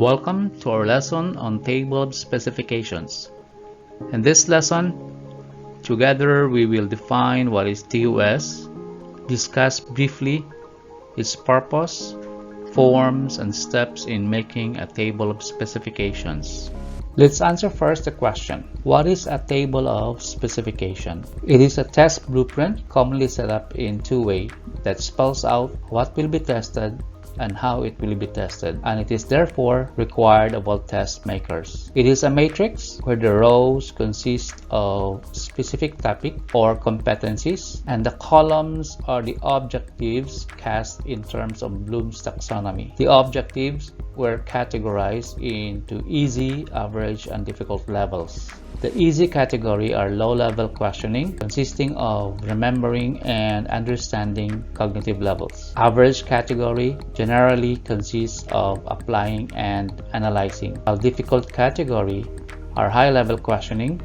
Welcome to our lesson on table of specifications. In this lesson, together we will define what is TOS, discuss briefly its purpose, forms, and steps in making a table of specifications. Let's answer first the question, what is a table of specification? It is a test blueprint commonly set up in two ways that spells out what will be tested and how it will be tested, and it is therefore required of all test makers. It is a matrix where the rows consist of specific topic or competencies, and the columns are the objectives cast in terms of Bloom's taxonomy. The objectives were categorized into easy, average, and difficult levels. The easy category are low-level questioning, consisting of remembering and understanding cognitive levels. Average category generally consists of applying and analyzing, while difficult category are high-level questioning,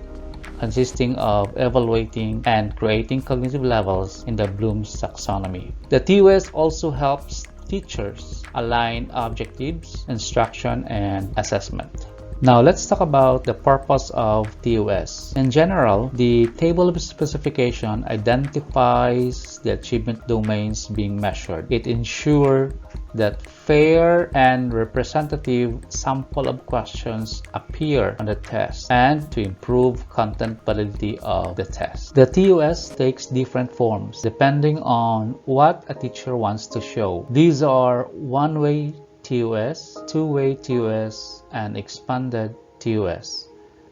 consisting of evaluating and creating cognitive levels in the Bloom's taxonomy. The TOS also helps teachers align objectives, instruction, and assessment. Now let's talk about the purpose of TOS. In general, the table of specification identifies the achievement domains being measured. It ensures that fair and representative sample of questions appear on the test and to improve content validity of the test. The TOS takes different forms depending on what a teacher wants to show. These are one-way TOS, two-way TOS, and expanded TOS.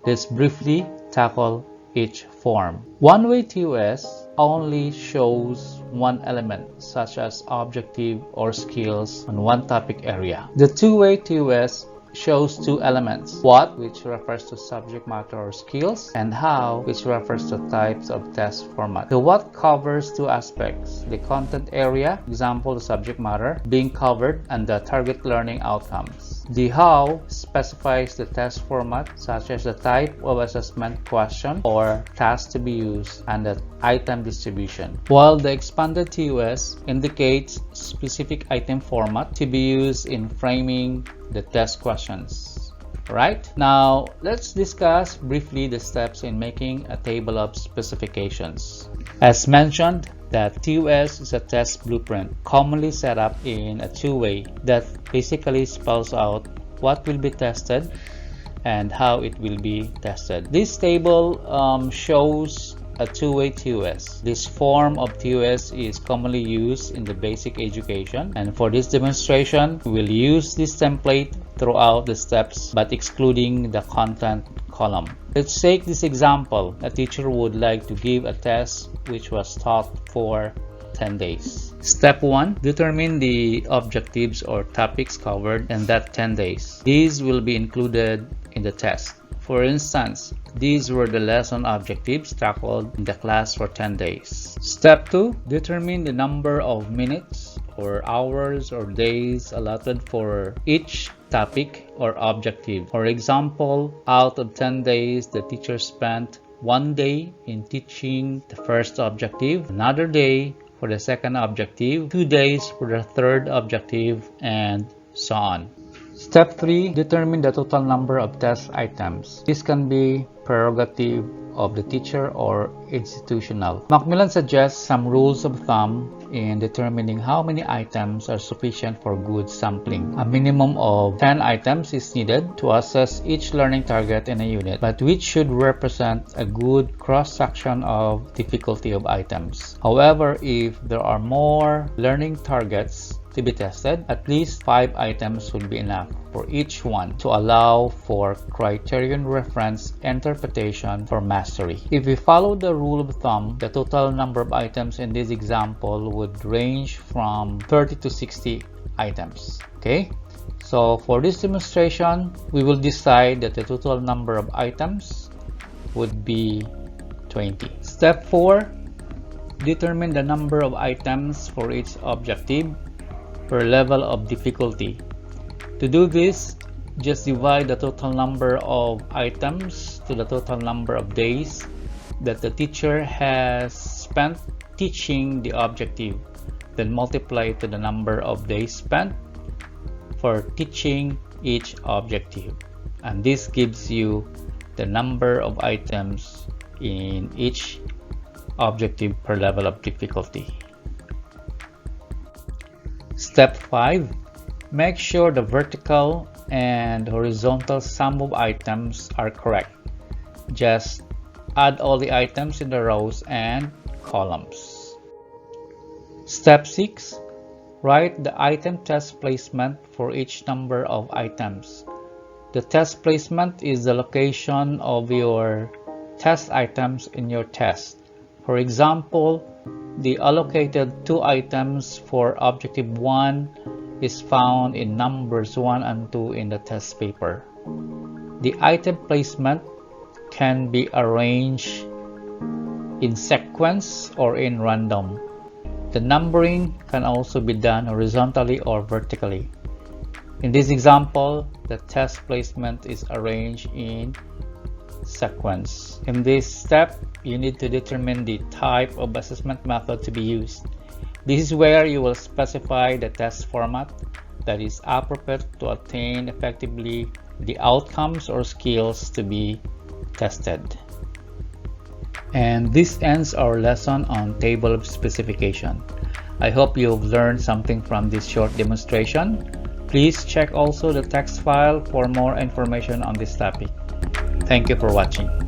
Let's briefly tackle each form. One-way TOS only shows one element, such as objective or skills on one topic area. The two-way TOS shows two elements, what, which refers to subject matter or skills, and how, which refers to types of test format. The what covers two aspects, the content area, example the subject matter, being covered, and the target learning outcomes. The how specifies the test format, such as the type of assessment question or task to be used, and the item distribution, while the expanded TOS indicates specific item format to be used in framing the test questions. Right? Now, let's discuss briefly the steps in making a table of specifications. As mentioned, that TOS is a test blueprint commonly set up in a two-way that basically spells out what will be tested and how it will be tested. This table shows a two-way TOS. This form of TOS is commonly used in the basic education, and for this demonstration, we will use this template throughout the steps but excluding the content column. Let's take this example. A teacher would like to give a test which was taught for 10 days. Step 1. Determine the objectives or topics covered in that 10 days. These will be included in the test. For instance, these were the lesson objectives tackled in the class for 10 days. Step 2. Determine the number of minutes or hours or days allotted for each topic or objective. For example, out of 10 days, the teacher spent 1 day in teaching the first objective, another day for the second objective, 2 days for the third objective, and so on. Step 3. Determine the total number of test items. This can be prerogative of the teacher or institutional. Macmillan suggests some rules of thumb in determining how many items are sufficient for good sampling. A minimum of 10 items is needed to assess each learning target in a unit, but which should represent a good cross-section of difficulty of items. However, if there are more learning targets to be tested, at least 5 items will be enough for each one to allow for criterion reference interpretation for mastery. If we follow the rule of thumb, the total number of items in this example would range from 30 to 60 items. Okay, so for this demonstration, we will decide that the total number of items would be 20. Step 4. Determine the number of items for each objective per level of difficulty. To do this, just divide the total number of items to the total number of days that the teacher has spent teaching the objective, then multiply it to the number of days spent for teaching each objective, and this gives you the number of items in each objective per level of difficulty. Step 5. Make sure the vertical and horizontal sum of items are correct. Just add all the items in the rows and columns. Step 6. Write the item test placement for each number of items. The test placement is the location of your test items in your test. For example, the allocated 2 items for objective 1 is found in numbers 1 and 2 in the test paper. The item placement can be arranged in sequence or in random. The numbering can also be done horizontally or vertically. In this example, the test placement is arranged in sequence. In this step, you need to determine the type of assessment method to be used. This is where you will specify the test format that is appropriate to attain effectively the outcomes or skills to be tested. And this ends our lesson on table of specification. I hope you've learned something from this short demonstration. Please check also the text file for more information on this topic. Thank you for watching.